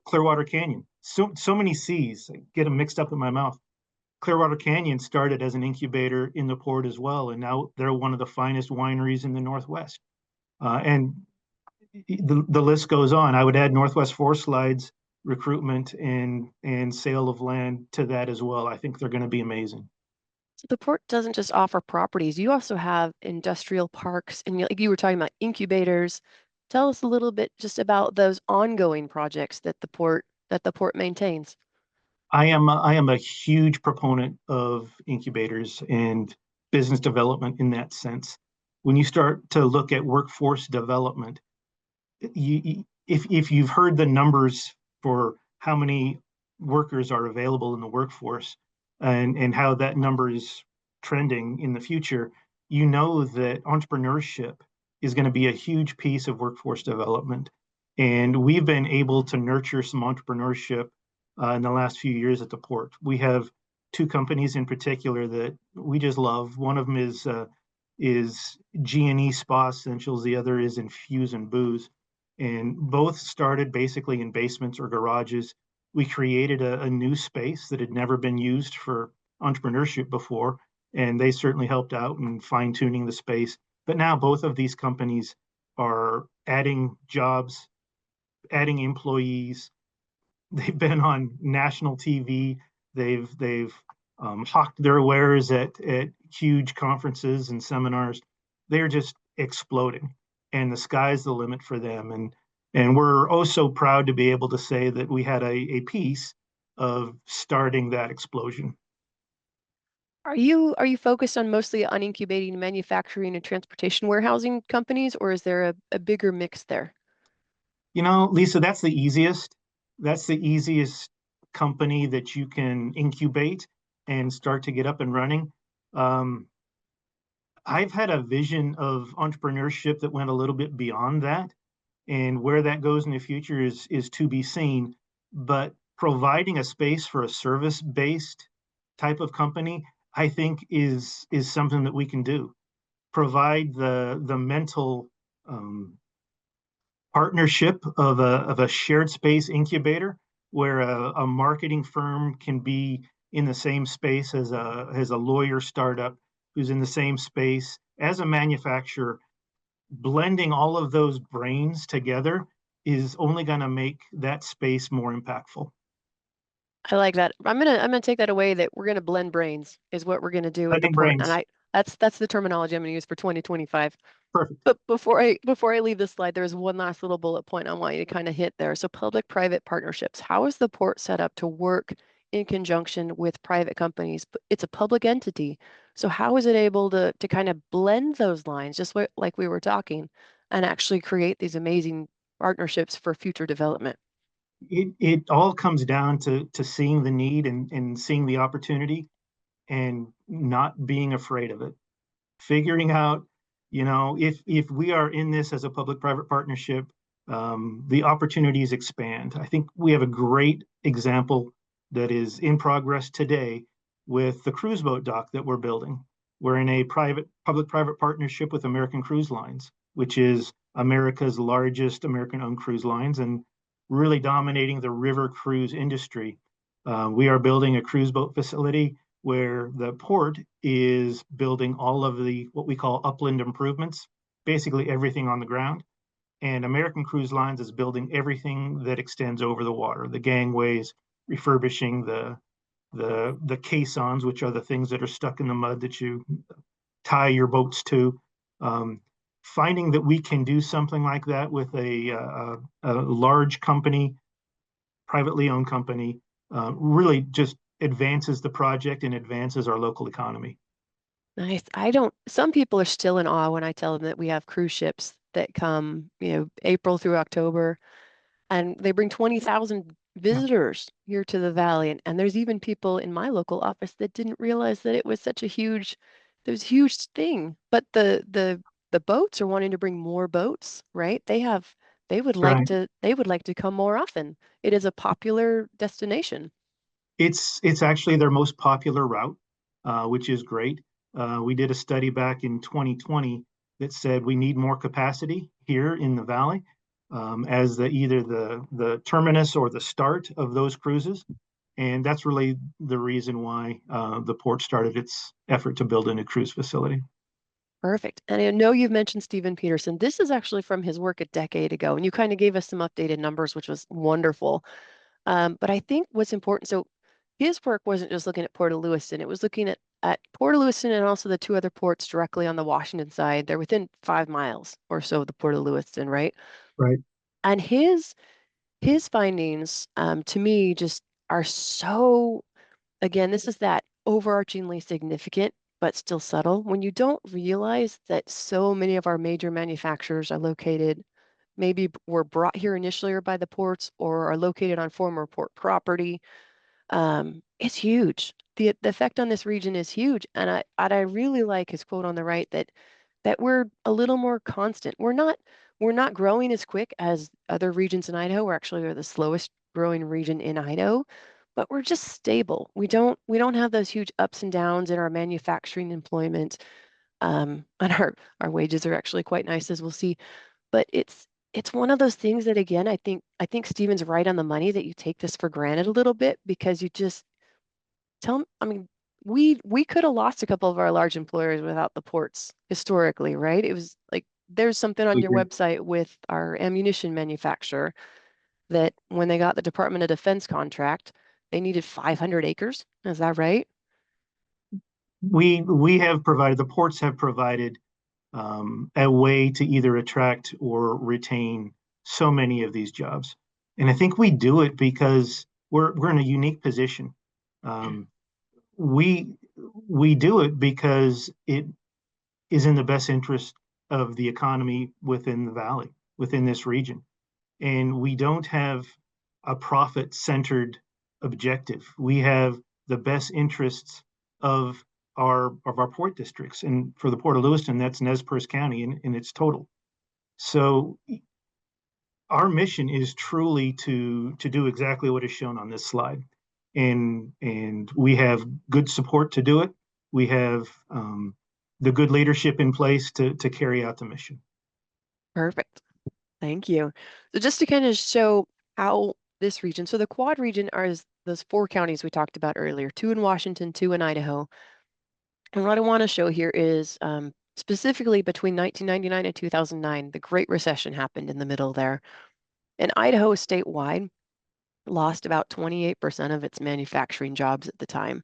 Clearwater Canyon. So many C's, I get them mixed up in my mouth. Clearwater Canyon started as an incubator in the port as well, and now they're one of the finest wineries in the Northwest. And the list goes on. I would add Northwest Forslides recruitment and sale of land to that as well. I think they're going to be amazing. So the port doesn't just offer properties. You also have industrial parks, and like you were talking about incubators. Tell us a little bit just about those ongoing projects that the port that the port maintains? I am a huge proponent of incubators and business development in that sense. When you start to look at workforce development, if you've heard the numbers for how many workers are available in the workforce and how that number is trending in the future, you know that entrepreneurship is going to be a huge piece of workforce development. And we've been able to nurture some entrepreneurship in the last few years at the port. We have two companies in particular that we just love. One of them is G&E Spa Essentials. The other is Infuse and Booze. And both started basically in basements or garages. We created a new space that had never been used for entrepreneurship before, and they certainly helped out in fine-tuning the space. But now both of these companies are adding jobs, adding employees. They've been on national TV. They've hawked their wares at huge conferences and seminars. They're just exploding, and the sky's the limit for them. And we're oh so proud to be able to say that we had a piece of starting that explosion. Are you focused on mostly on incubating manufacturing and transportation warehousing companies, or is there a bigger mix there? You know, Lisa, that's the easiest. That's the easiest company that you can incubate and start to get up and running. I've had a vision of entrepreneurship that went a little bit beyond that, and where that goes in the future is to be seen. But providing a space for a service-based type of company, I think is something that we can do. Provide the mental partnership of a shared space incubator where a marketing firm can be in the same space as a lawyer startup who's in the same space as a manufacturer. Blending all of those brains together is only going to make that space more impactful. I like that. I'm gonna take that away, that we're gonna blend brains is what we're gonna do at the Blending port. And brains. that's the terminology I'm gonna use for 2025. Perfect. But before I leave this slide, there's one last little bullet point I want you to kind of hit there. So public-private partnerships. How is the port set up to work in conjunction with private companies? It's a public entity. So how is it able to kind of blend those lines, just like we were talking, and actually create these amazing partnerships for future development? It all comes down to seeing the need and seeing the opportunity and not being afraid of it. Figuring out, you know, if we are in this as a public-private partnership, the opportunities expand. I think we have a great example that is in progress today with the cruise boat dock that we're building. We're in a public-private partnership with American Cruise Lines, which is America's largest American-owned cruise lines and really dominating the river cruise industry. We are building a cruise boat facility where the port is building all of the what we call upland improvements, basically everything on the ground. And American Cruise Lines is building everything that extends over the water, the gangways, refurbishing the caissons, which are the things that are stuck in the mud that you tie your boats to. Finding that we can do something like that with a large company, privately owned company, really just advances the project and advances our local economy. Nice. Some people are still in awe when I tell them that we have cruise ships that come, April through October, and they bring 20,000 Yeah. visitors here to the valley. And there's even people in my local office that didn't realize that it was such a huge thing. But the boats are wanting to bring more boats, right? They would like Right. to come more often. It is a popular destination. It's actually their most popular route, which is great. We did a study back in 2020 that said we need more capacity here in the valley as either the terminus or the start of those cruises. And that's really the reason why the port started its effort to build a new cruise facility. Perfect. And I know you've mentioned Stephen Peterson. This is actually from his work a decade ago, and you kind of gave us some updated numbers, which was wonderful. But I think what's important, so his work wasn't just looking at Port of Lewiston, it was looking at Port of Lewiston and also the two other ports directly on the Washington side. They're within 5 miles or so of the Port of Lewiston, right? Right. And his his findings, to me, just are so, again, this is that overarchingly significant, but still subtle. When you don't realize that so many of our major manufacturers are located, maybe were brought here initially or by the ports or are located on former port property, it's huge. The effect on this region is huge. And I really like his quote on the right that we're a little more constant. We're not growing as quick as other regions in Idaho. We're actually the slowest growing region in Idaho, but we're just stable. We don't have those huge ups and downs in our manufacturing employment. And our wages are actually quite nice, as we'll see. But it's one of those things that, again, I think Stephen's right on the money, that you take this for granted a little bit because you just I mean, we could have lost a couple of our large employers without the ports historically, right? It was like there's something on We your agree. website with our ammunition manufacturer that when they got the Department of Defense contract, they needed 500 acres. Is that right? We have provided, the ports have provided a way to either attract or retain so many of these jobs. And I think we do it because we're in a unique position. Um, we we do it because it is in the best interest of the economy within the valley, within this region. And we don't have a profit-centered objective. We have the best interests of our port districts. And for the Port of Lewiston, that's Nez Perce County in its total. So our mission is truly to do exactly what is shown on this slide. And we have good support to do it. We have the good leadership in place to carry out the mission. Perfect. Thank you. So just to kind of show how this region, so the Quad region are those four counties we talked about earlier, two in Washington, two in Idaho. And what I want to show here is specifically between 1999 and 2009, the Great Recession happened in the middle there. And Idaho statewide lost about 28% of its manufacturing jobs at the time.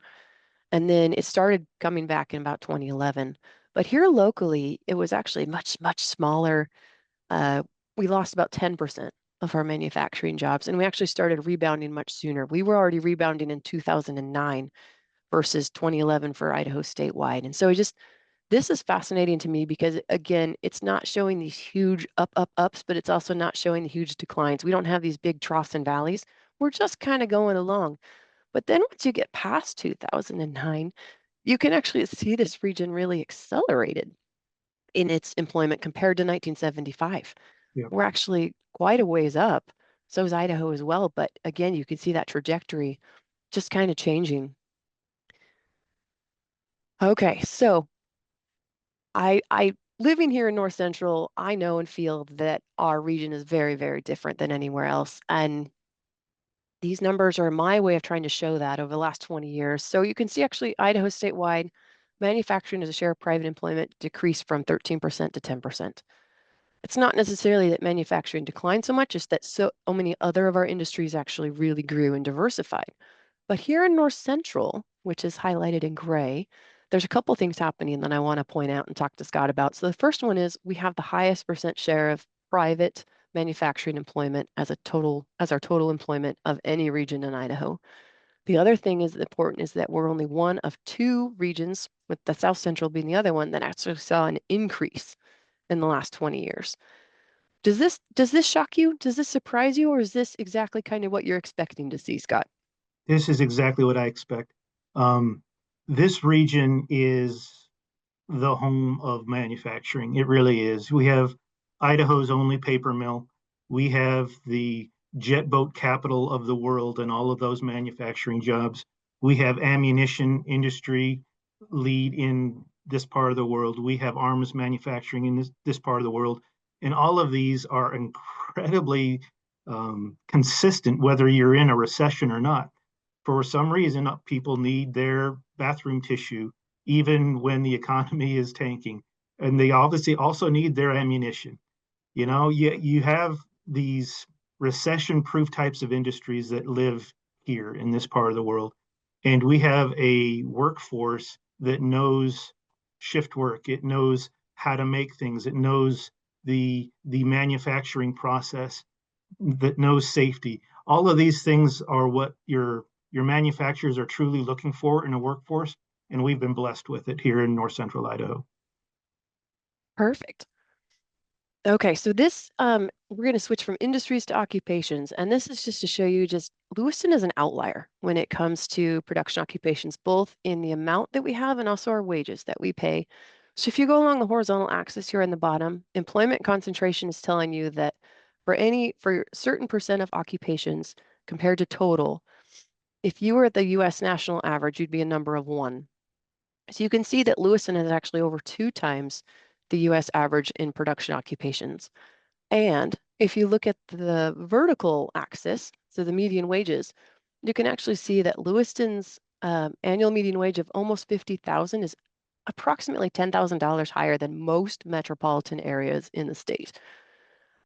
And then it started coming back in about 2011. But here locally, it was actually much, much smaller. Uh, we lost about 10% of our manufacturing jobs, and we actually started rebounding much sooner. We were already rebounding in 2009 versus 2011 for Idaho statewide. And so this is fascinating to me because, again, it's not showing these huge ups, but it's also not showing the huge declines. We don't have these big troughs and valleys. We're just kind of going along. But then once you get past 2009, you can actually see this region really accelerated in its employment compared to 1975. Yeah. We're actually quite a ways up. So is Idaho as well. But again, you can see that trajectory just kind of changing. Okay, so I living here in North Central, I know and feel that our region is very, very different than anywhere else. And these numbers are my way of trying to show that over the last 20 years. So you can see actually Idaho statewide, manufacturing as a share of private employment decreased from 13% to 10%. It's not necessarily that manufacturing declined so much, it's that so many other of our industries actually really grew and diversified. But here in North Central, which is highlighted in gray, there's a couple things happening that I want to point out and talk to Scott about. So the first one is we have the highest percent share of private manufacturing employment as our total employment of any region in Idaho. The other thing is important is that we're only one of two regions, with the South Central being the other one, that actually saw an increase in the last 20 years. Does this shock you? Does this surprise you, or is this exactly kind of what you're expecting to see, Scott? This is exactly what I expect. This region is the home of manufacturing. It really is. We have Idaho's only paper mill. We have the jet boat capital of the world and all of those manufacturing jobs. We have ammunition industry lead in this part of the world. We have arms manufacturing in this part of the world. And all of these are incredibly consistent, whether you're in a recession or not. For some reason, people need their bathroom tissue even when the economy is tanking. And they obviously also need their ammunition. You know, you have these recession-proof types of industries that live here in this part of the world. And we have a workforce that knows shift work. It knows how to make things. It knows the manufacturing process. that knows safety. All of these things are what your manufacturers are truly looking for in a workforce, and we've been blessed with it here in North Central Idaho. Perfect. Okay, so this we're going to switch from industries to occupations, and this is just to show you just Lewiston is an outlier when it comes to production occupations, both in the amount that we have and also our wages that we pay. So if you go along the horizontal axis here in the bottom, employment concentration is telling you that for certain percent of occupations compared to total, if you were at the US national average, you'd be a number of 1. So you can see that Lewiston is actually over 2 times the US average in production occupations. And if you look at the vertical axis, so the median wages, you can actually see that Lewiston's annual median wage of almost $50,000 is approximately $10,000 higher than most metropolitan areas in the state.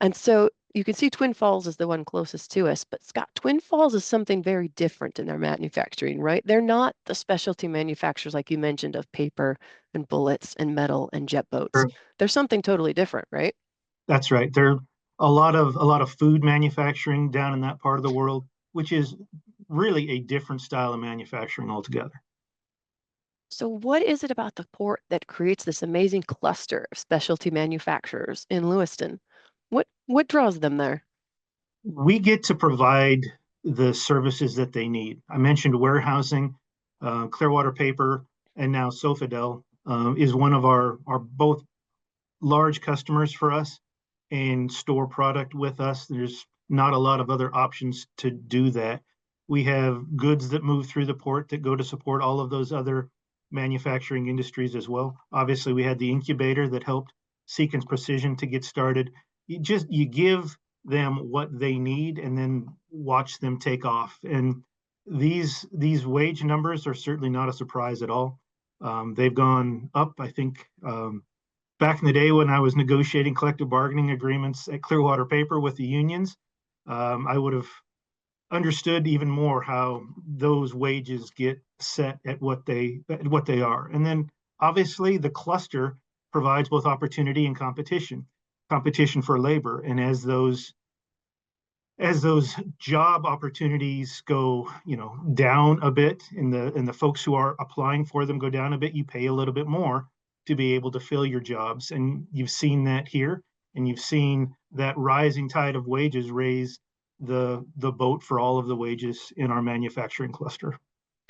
And so you can see Twin Falls is the one closest to us, but Scott, Twin Falls is something very different in their manufacturing, right? They're not the specialty manufacturers like you mentioned of paper and bullets and metal and jet boats. Sure. They're something totally different, right? That's right. There are a lot of food manufacturing down in that part of the world, which is really a different style of manufacturing altogether. So what is it about the port that creates this amazing cluster of specialty manufacturers in Lewiston? What draws them there? We get to provide the services that they need. I mentioned warehousing, Clearwater Paper, and now Sofidel is one of our both large customers for us and store product with us. There's not a lot of other options to do that. We have goods that move through the port that go to support all of those other manufacturing industries as well. Obviously, we had the incubator that helped Sequence Precision to get started. You give them what they need and then watch them take off. And these wage numbers are certainly not a surprise at all. They've gone up, I think, back in the day when I was negotiating collective bargaining agreements at Clearwater Paper with the unions, I would have understood even more how those wages get set at what they are. And then obviously the cluster provides both opportunity and competition for labor. And as those job opportunities go, down a bit, and the folks who are applying for them go down a bit, you pay a little bit more to be able to fill your jobs. And you've seen that here, and you've seen that rising tide of wages raise the boat for all of the wages in our manufacturing cluster.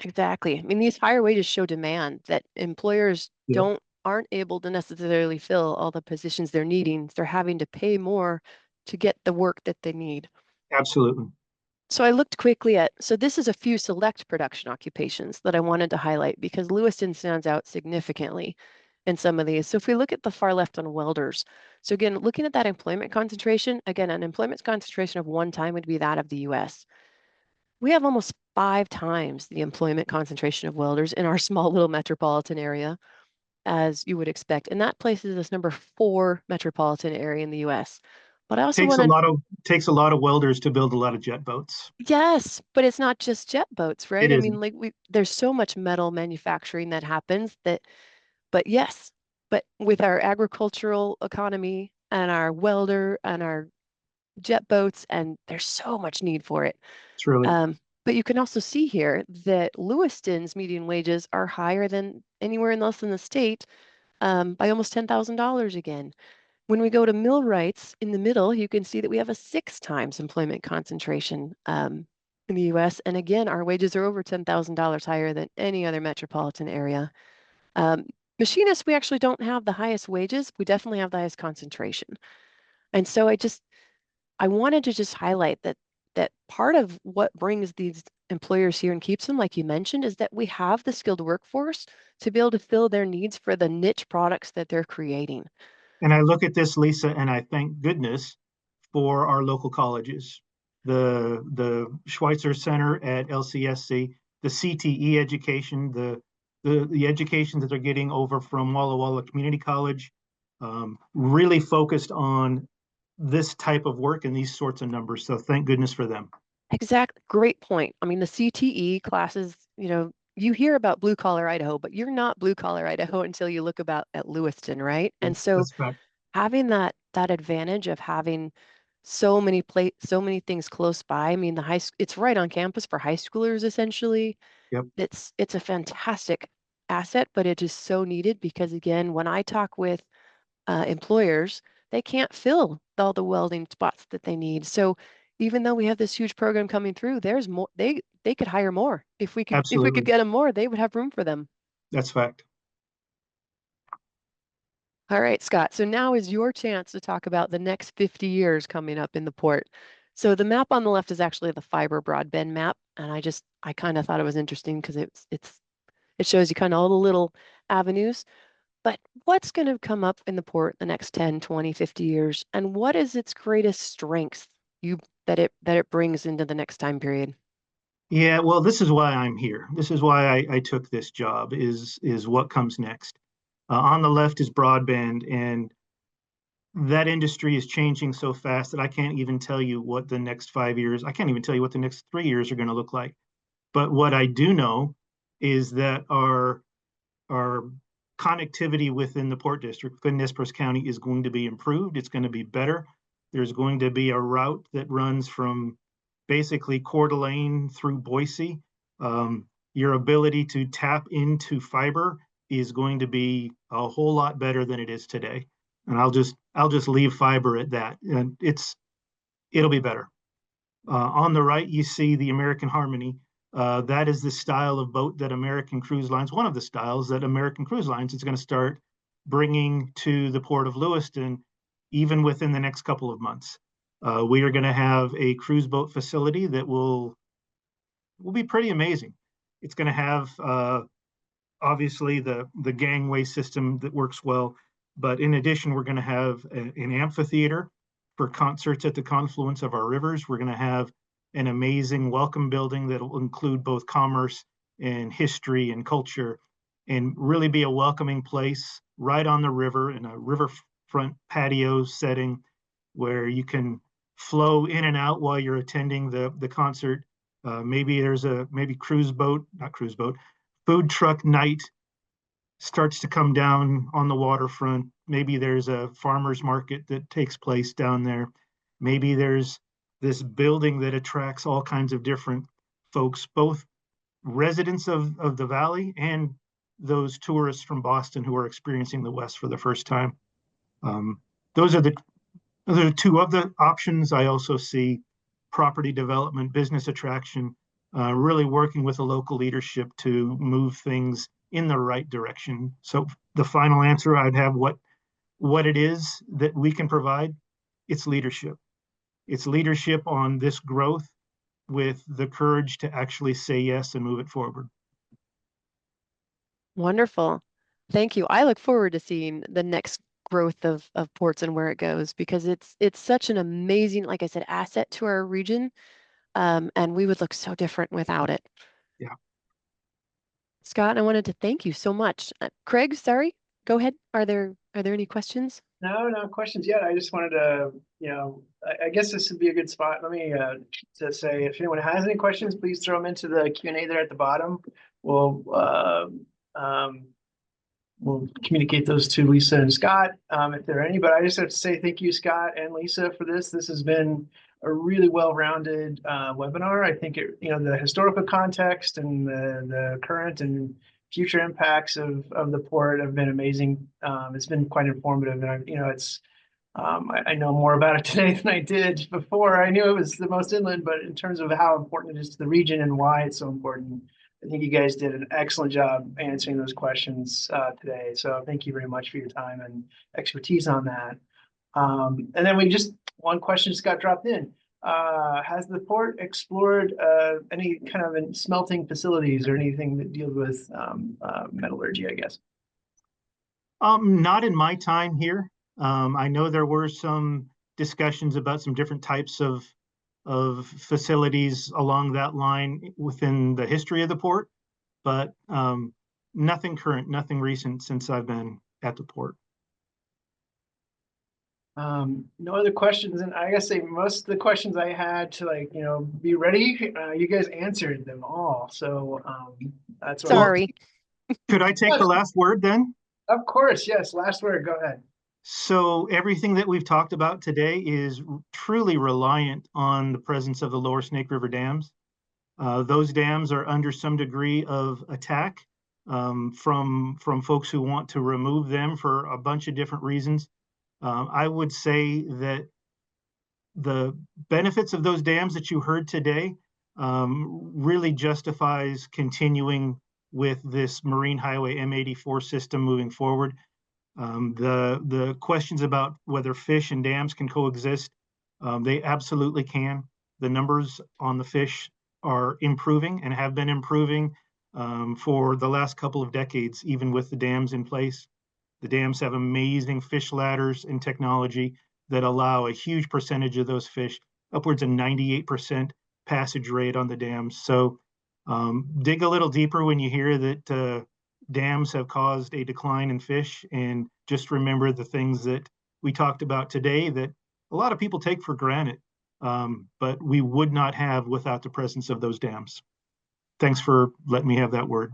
Exactly. I mean, these higher wages show demand that employers Yeah. aren't able to necessarily fill all the positions they're needing. They're having to pay more to get the work that they need. Absolutely. So I looked quickly so this is a few select production occupations that I wanted to highlight because Lewiston stands out significantly in some of these. So if we look at the far left on welders, so again, looking at that employment concentration, again, an employment concentration of 1 time would be that of the US. We have almost 5 times the employment concentration of welders in our small little metropolitan area, as you would expect. And that places us number 4 metropolitan area in the US. But I also Takes a want to lot of takes a lot of welders to build a lot of jet boats. Yes, but it's not just jet boats, It right? I mean, isn't. like there's so much metal manufacturing that happens but yes, but with our agricultural economy and our welder and our jet boats, and there's so much need for it. It's really But you can also see here that Lewiston's median wages are higher than anywhere else in the state, by almost $10,000 again. When we go to millwrights in the middle, you can see that we have a 6 times employment concentration in the US. And again, our wages are over $10,000 higher than any other metropolitan area. Machinists, we actually don't have the highest wages. We definitely have the highest concentration. And so I wanted to just highlight that part of what brings these employers here and keeps them, like you mentioned, is that we have the skilled workforce to be able to fill their needs for the niche products that they're creating. And I look at this, Lisa, and I thank goodness for our local colleges, the Schweitzer Center at LCSC, the CTE education, the education that they're getting over from Walla Walla Community College, really focused on this type of work and these sorts of numbers. So thank goodness for them. Great point. I mean, the CTE classes, you hear about blue collar Idaho, but you're not blue collar Idaho until you look at Lewiston, right? And so That's fact. having that advantage of having so many things close by. I mean, it's right on campus for high schoolers essentially. Yep. It's a fantastic asset, but it is so needed because again, when I talk with employers, they can't fill all the welding spots that they need. So even though we have this huge program coming through, there's more. They could hire more if we could Absolutely. get them more. They would have room for them. That's fact. All right, Scott. So now is your chance to talk about the next 50 years coming up in the port. So the map on the left is actually the fiber broadband map, and I kind of thought it was interesting because it shows you kind of all the little avenues. But what's going to come up in the port the next 10, 20, 50 years? And what is its greatest strength that it brings into the next time period? Yeah, well, this is why I'm here. This is why I took this job is what comes next. On the left is broadband, and that industry is changing so fast that I can't even tell you what the next 5 years, I can't even tell you what the next 3 years are going to look like. But what I do know is that our connectivity within the Port District, within Nez Perce County, is going to be improved. It's going to be better. There's going to be a route that runs from basically Coeur d'Alene through Boise. Your ability to tap into fiber is going to be a whole lot better than it is today. And I'll just leave fiber at that. And it'll be better. On the right, you see the American Harmony. That is the style of boat that American Cruise Lines, one of the styles that American Cruise Lines is going to start bringing to the Port of Lewiston, even within the next couple of months. We are going to have a cruise boat facility that will be pretty amazing. It's going to have obviously the gangway system that works well, but in addition, we're going to have an amphitheater for concerts at the confluence of our rivers. We're going to have an amazing welcome building that will include both commerce and history and culture, and really be a welcoming place right on the river in a riverfront patio setting where you can flow in and out while you're attending the concert. Maybe there's maybe food truck night starts to come down on the waterfront. Maybe there's a farmer's market that takes place down there. Maybe there's this building that attracts all kinds of different folks, both residents of the valley and those tourists from Boston who are experiencing the West for the first time. Um, those are the two of the options. I also see property development, business attraction, really working with the local leadership to move things in the right direction. So the final answer I'd have what it is that we can provide, it's leadership. It's leadership on this growth with the courage to actually say yes and move it forward. Wonderful. Thank you. I look forward to seeing the next growth of ports and where it goes because it's such an amazing, like I said, asset to our region. And we would look so different without it. Yeah. Scott, I wanted to thank you so much. Craig, sorry, go ahead. Are there any questions? No questions yet. I just wanted to, I guess this would be a good spot. Let me to say if anyone has any questions, please throw them into the Q&A there at the bottom. We'll communicate those to Lisa and Scott if there are any. But I just have to say thank you, Scott and Lisa, for this. This has been a really well-rounded webinar. I think the historical context and the current and future impacts of the port have been amazing. It's been quite informative, and I know more about it today than I did before. I knew it was the most inland, but in terms of how important it is to the region and why it's so important, I think you guys did an excellent job answering those questions today. So thank you very much for your time and expertise on that. And then one question just got dropped in. Has the port explored any kind of smelting facilities or anything that deals with metallurgy, I guess? Not in my time here. I know there were some discussions about some different types of facilities along that line within the history of the port, but nothing current, nothing recent since I've been at the port. No other questions, and I gotta say most of the questions I had to be ready, you guys answered them all. So that's sorry. Could I take the last word then? Of course, yes. Last word. Go ahead. So everything that we've talked about today is truly reliant on the presence of the lower Snake River dams. Those dams are under some degree of attack from folks who want to remove them for a bunch of different reasons. I would say that the benefits of those dams that you heard today really justifies continuing with this Marine Highway M84 system moving forward. The questions about whether fish and dams can coexist, they absolutely can. The numbers on the fish are improving and have been improving for the last couple of decades, even with the dams in place. The dams have amazing fish ladders and technology that allow a huge percentage of those fish, upwards of 98% passage rate on the dams. So dig a little deeper when you hear that dams have caused a decline in fish, and just remember the things that we talked about today that a lot of people take for granted, but we would not have without the presence of those dams. Thanks for letting me have that word.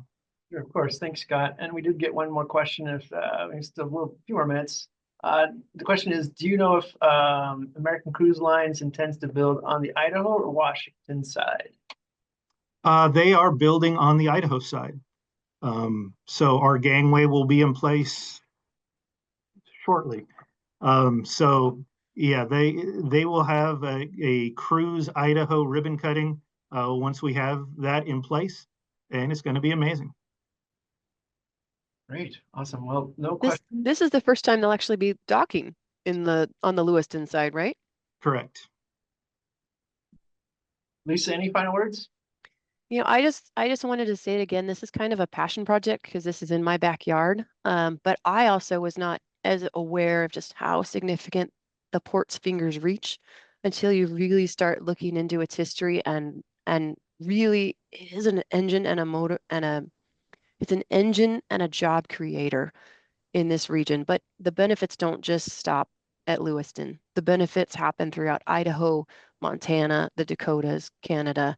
Sure, of course. Thanks, Scott. And we did get one more question if we still have a few more minutes. The question is, do you know if American Cruise Lines intends to build on the Idaho or Washington side? They are building on the Idaho side. So our gangway will be in place shortly. So yeah, they will have a cruise Idaho ribbon cutting once we have that in place, and it's going to be amazing. Great, awesome. Well, no This question. this is the first time they'll actually be docking on the Lewiston side, right? Correct. Lisa, any final words? You know, I just wanted to say it again. This is kind of a passion project because this is in my backyard. But I also was not as aware of just how significant the port's fingers reach until you really start looking into its history and really it is an engine and a motor and it's an engine and a job creator in this region. But the benefits don't just stop at Lewiston. The benefits happen throughout Idaho, Montana, the Dakotas, Canada.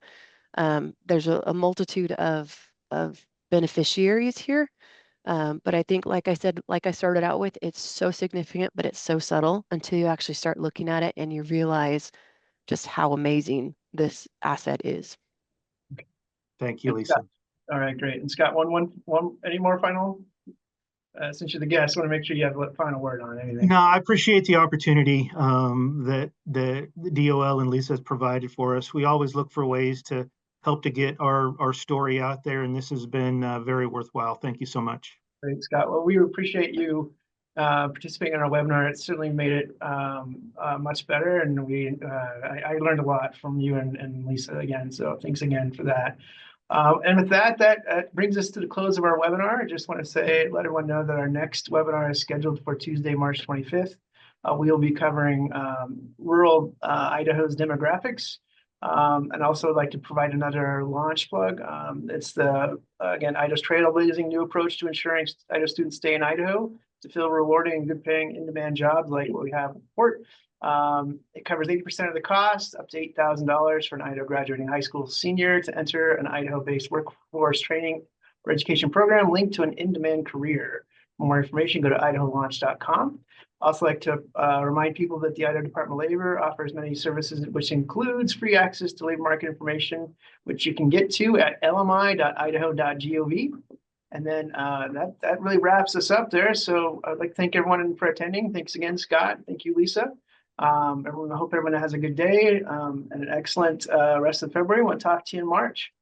There's a multitude of beneficiaries here. But I think, like I said, like I started out with, it's so significant, but it's so subtle until you actually start looking at it and you realize just how amazing this asset is. Thank you, Lisa. All right, great. And Scott, any more final? Since you're the guest, I want to make sure you have a final word on anything. No, I appreciate the opportunity that the DOL and Lisa has provided for us. We always look for ways to help to get our story out there, and this has been very worthwhile. Thank you so much. Great, Scott. Well, we appreciate you participating in our webinar. It certainly made it much better, and I learned a lot from you and Lisa again. So thanks again for that. And with that brings us to the close of our webinar. I just want to let everyone know that our next webinar is scheduled for Tuesday, March 25th. We'll be covering rural Idaho's demographics. And also like to provide another launch plug. It's again, Idaho's trailblazing new approach to ensuring Idaho students stay in Idaho to fill rewarding and good paying in-demand jobs like what we have in Port. It covers 80% of the cost, up to $8,000 for an Idaho graduating high school senior to enter an Idaho-based workforce training or education program linked to an in-demand career. For more information, go to idaholaunch.com. Also like to remind people that the Idaho Department of Labor offers many services, which includes free access to labor market information, which you can get to at lmi.idaho.gov. And then that really wraps us up there. So I'd like to thank everyone for attending. Thanks again, Scott. Thank you, Lisa. I hope everyone has a good day and an excellent rest of February. We'll talk to you in March.